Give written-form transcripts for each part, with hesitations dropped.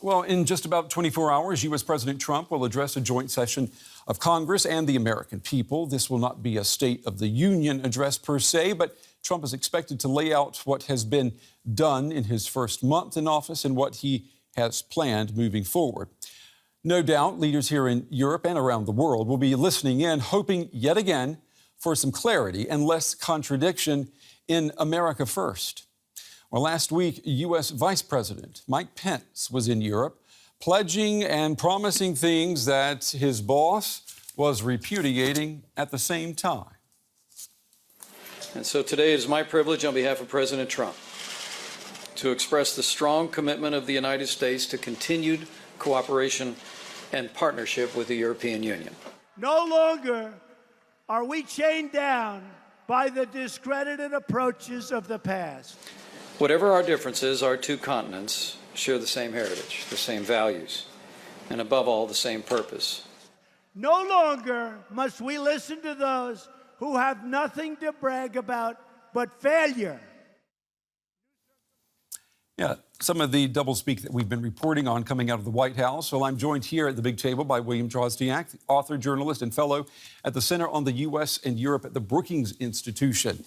Well, in just about 24 hours, U.S. President Trump will address a joint session of Congress and the American people. This will not be a State of the Union address per se, but Trump is expected to lay out what has been done in his first month in office and what he has planned moving forward. No doubt, leaders here in Europe and around the world will be listening in, hoping yet again for some clarity and less contradiction in America First. Well, last week, U.S. Vice President Mike Pence was in Europe, pledging and promising things that his boss was repudiating at the same time. And so today it is my privilege on behalf of President Trump to express the strong commitment of the United States to continued cooperation and partnership with the European Union. No longer are we chained down by the discredited approaches of the past. Whatever our differences, our two continents share the same heritage, the same values, and above all, the same purpose. No longer must we listen to those who have nothing to brag about but failure. Yeah, some of the doublespeak that we've been reporting on coming out of the White House. Well, I'm joined here at the big table by William Drozdiak, author, journalist, and fellow at the Center on the U.S. and Europe at the Brookings Institution.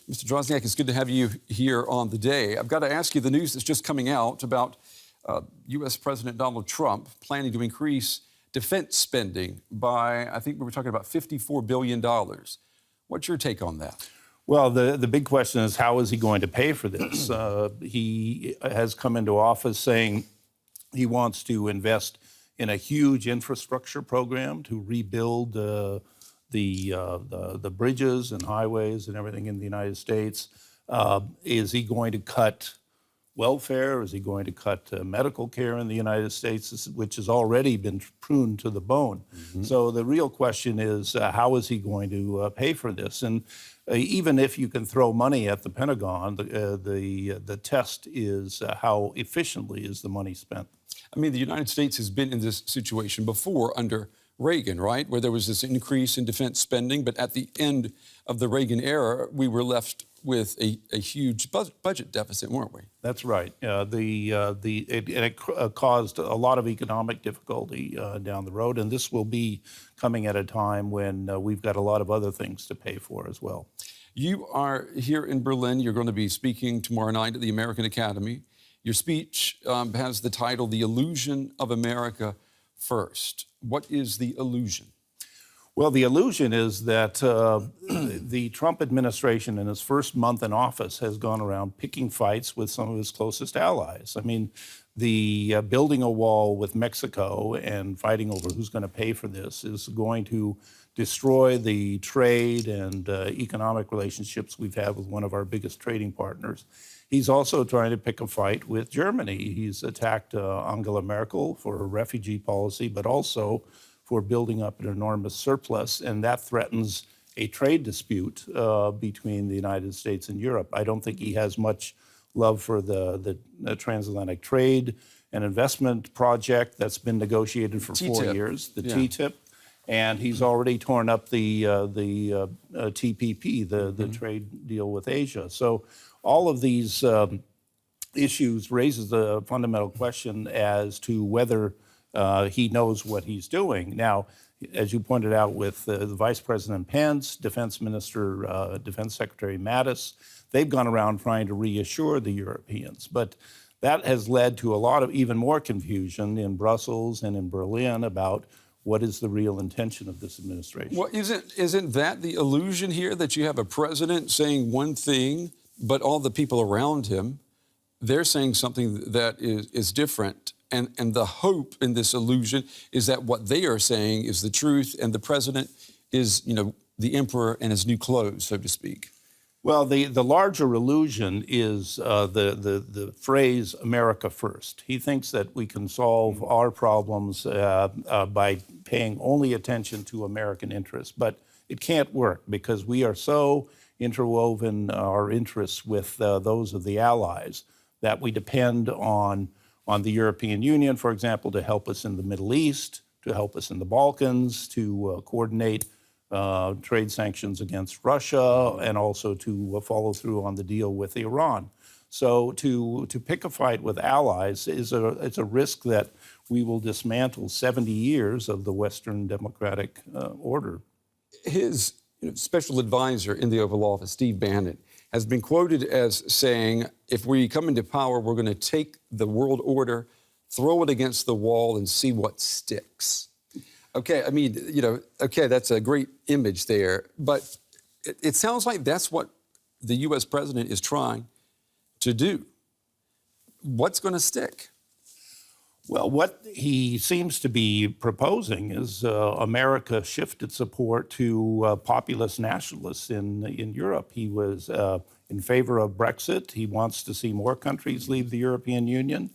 Mr. Drozdiak, it's good to have you here on the day. I've got to ask you the news that's just coming out about U.S. President Donald Trump planning to increase defense spending by, I think we were talking about $54 billion. What's your take on that? Well, the big question is, how is he going to pay for this? He has come into office saying he wants to invest in a huge infrastructure program to rebuild the bridges and highways and everything in the United States. Is he going to cut welfare? Is he going to cut medical care in the United States, which has already been pruned to the bone? Mm-hmm. So the real question is, how is he going to pay for this? And even if you can throw money at the Pentagon, the test is how efficiently is the money spent. I mean, the United States has been in this situation before under Reagan, right, where there was this increase in defense spending, but at the end of the Reagan era, we were left with a huge budget deficit, weren't we? That's right. It caused a lot of economic difficulty down the road, and this will be coming at a time when we've got a lot of other things to pay for as well. You are here in Berlin. You're going to be speaking tomorrow night at the American Academy. Your speech has the title, "The Illusion of America First." What is the illusion? Well, the illusion is that the Trump administration in its first month in office has gone around picking fights with some of his closest allies. I mean, the building a wall with Mexico and fighting over who's going to pay for this is going to destroy the trade and economic relationships we've had with one of our biggest trading partners. He's also trying to pick a fight with Germany. He's attacked Angela Merkel for her refugee policy, but also for building up an enormous surplus, and that threatens a trade dispute between the United States and Europe. I don't think he has much love for the transatlantic trade and investment project that's been negotiated for 4 years, the TTIP, and he's already torn up the TPP, the trade deal with Asia. So all of these issues raises the fundamental question as to whether he knows what he's doing. Now, as you pointed out with the Vice President Pence, Defense Secretary Mattis, they've gone around trying to reassure the Europeans. But that has led to a lot of even more confusion in Brussels and in Berlin about what is the real intention of this administration. Well, isn't that the illusion here, that you have a president saying one thing, but all the people around him, they're saying something that is different? And the hope in this illusion is that what they are saying is the truth, and the president is, the emperor in his new clothes, so to speak. Well, the larger illusion is the phrase "America First." He thinks that we can solve our problems by paying only attention to American interests, but it can't work because we are so interwoven, our interests with those of the allies, that we depend on the European Union, for example, to help us in the Middle East, to help us in the Balkans, to coordinate trade sanctions against Russia, and also to follow through on the deal with Iran. So to pick a fight with allies it's a risk that we will dismantle 70 years of the Western democratic order. His special advisor in the Oval Office, Steve Bannon, has been quoted as saying, if we come into power, we're going to take the world order, throw it against the wall, and see what sticks. Okay, I mean, okay, that's a great image there, but it sounds like that's what the U.S. president is trying to do. What's going to stick? Well, what he seems to be proposing is America shifted support to populist nationalists in Europe. He was in favor of Brexit. He wants to see more countries leave the European Union.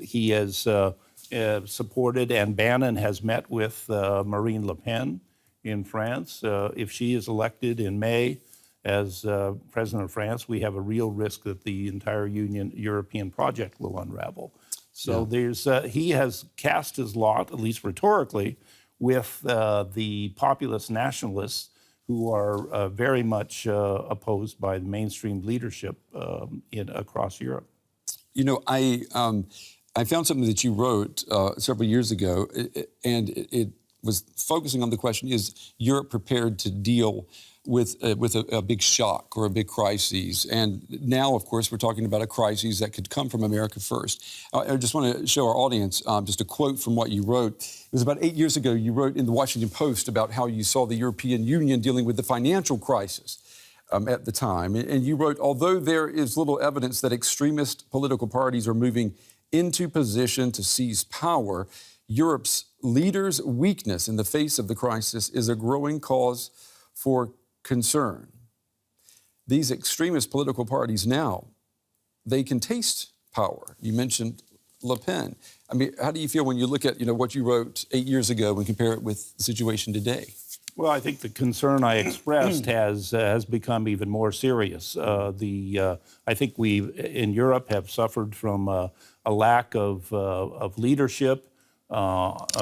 He has supported, and Bannon has met with Marine Le Pen in France. If she is elected in May as president of France, we have a real risk that the entire European project will unravel. So he has cast his lot, at least rhetorically, with the populist nationalists who are very much opposed by the mainstream leadership across Europe. I found something that you wrote several years ago, and it was focusing on the question, is Europe prepared to deal with a big shock or a big crisis? And now, of course, we're talking about a crisis that could come from America first. I just want to show our audience just a quote from what you wrote. It was about 8 years ago. You wrote in the Washington Post about how you saw the European Union dealing with the financial crisis at the time. And you wrote, although there is little evidence that extremist political parties are moving into position to seize power, Europe's leaders' weakness in the face of the crisis is a growing cause for concern. These extremist political parties now, they can taste power. You mentioned Le Pen. I mean, how do you feel when you look at what you wrote 8 years ago and compare it with the situation today? Well, I think the concern I expressed has become even more serious. I think we in Europe have suffered from a lack of leadership.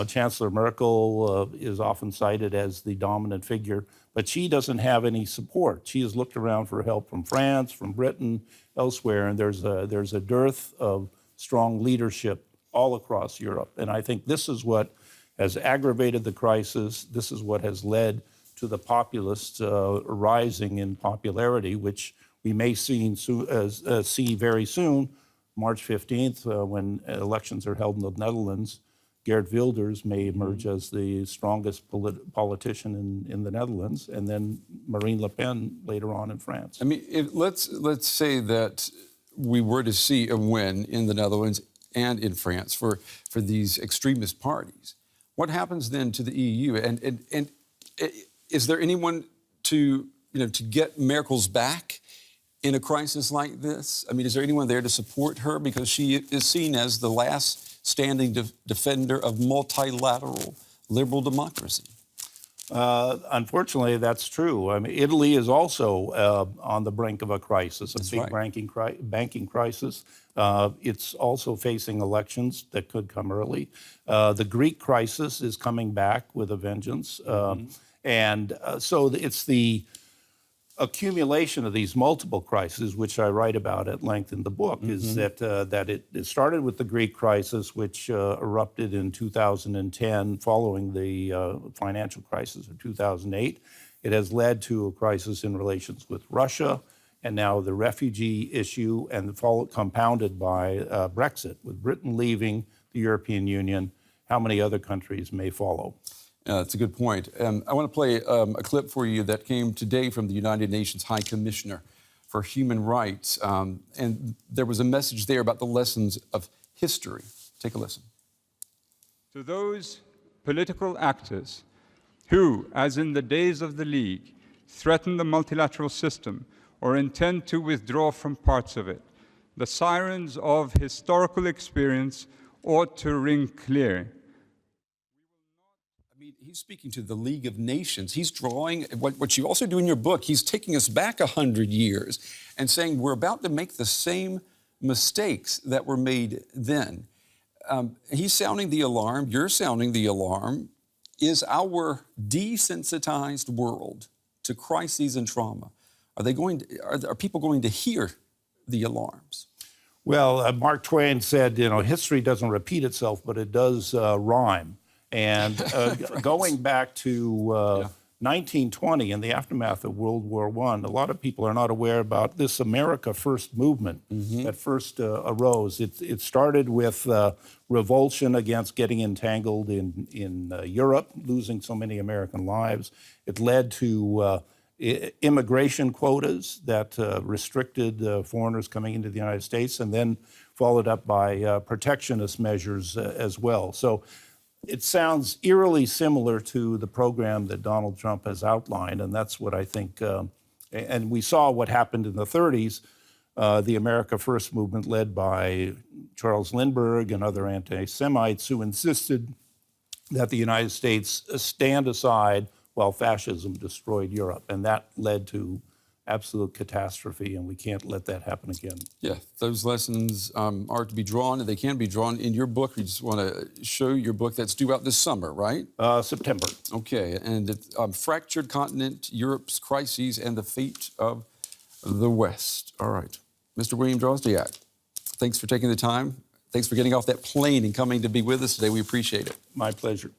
Chancellor Merkel is often cited as the dominant figure, but she doesn't have any support. She has looked around for help from France, from Britain, elsewhere, and there's a dearth of strong leadership all across Europe. And I think this is what has aggravated the crisis. This is what has led to the populists rising in popularity, which we may see very soon, March 15th, when elections are held in the Netherlands. Geert Wilders may emerge as the strongest politician in the Netherlands, and then Marine Le Pen later on in France. I mean, let's say that we were to see a win in the Netherlands and in France for these extremist parties. What happens then to the EU? And is there anyone to get Merkel's back in a crisis like this? I mean, is there anyone there to support her? Because she is seen as the last standing defender of multilateral liberal democracy. Unfortunately, that's true. I mean, Italy is also on the brink of a crisis, a big banking crisis. It's also facing elections that could come early. The Greek crisis is coming back with a vengeance. So it's the accumulation of these multiple crises, which I write about at length in the book, is that it started with the Greek crisis, which erupted in 2010 following the financial crisis of 2008. It has led to a crisis in relations with Russia, and now the refugee issue, and compounded by Brexit. With Britain leaving the European Union, how many other countries may follow? That's a good point. I want to play a clip for you that came today from the United Nations High Commissioner for Human Rights. And there was a message there about the lessons of history. Take a listen. To those political actors who, as in the days of the League, threaten the multilateral system or intend to withdraw from parts of it, the sirens of historical experience ought to ring clear. I mean, he's speaking to the League of Nations. He's drawing, what you also do in your book, he's taking us back 100 years and saying we're about to make the same mistakes that were made then. He's sounding the alarm, you're sounding the alarm. Is our desensitized world to crises and trauma, are people going to hear the alarms? Well, Mark Twain said, history doesn't repeat itself, but it does rhyme. And going back to 1920, in the aftermath of World War I, a lot of people are not aware about this America First movement that first arose. It started with revulsion against getting entangled in Europe, losing so many American lives. It led to immigration quotas that restricted foreigners coming into the United States, and then followed up by protectionist measures as well. So it sounds eerily similar to the program that Donald Trump has outlined, and that's what I think, and we saw what happened in the 30s, the America First movement led by Charles Lindbergh and other anti-Semites who insisted that the United States stand aside while fascism destroyed Europe, and that led to absolute catastrophe, and we can't let that happen again. Yeah, those lessons are to be drawn, and they can be drawn in your book. We just want to show your book that's due out this summer, right? September. Okay, and it's Fractured Continent, Europe's Crises, and the Fate of the West. All right. Mr. William Drozdiak, thanks for taking the time. Thanks for getting off that plane and coming to be with us today. We appreciate it. My pleasure.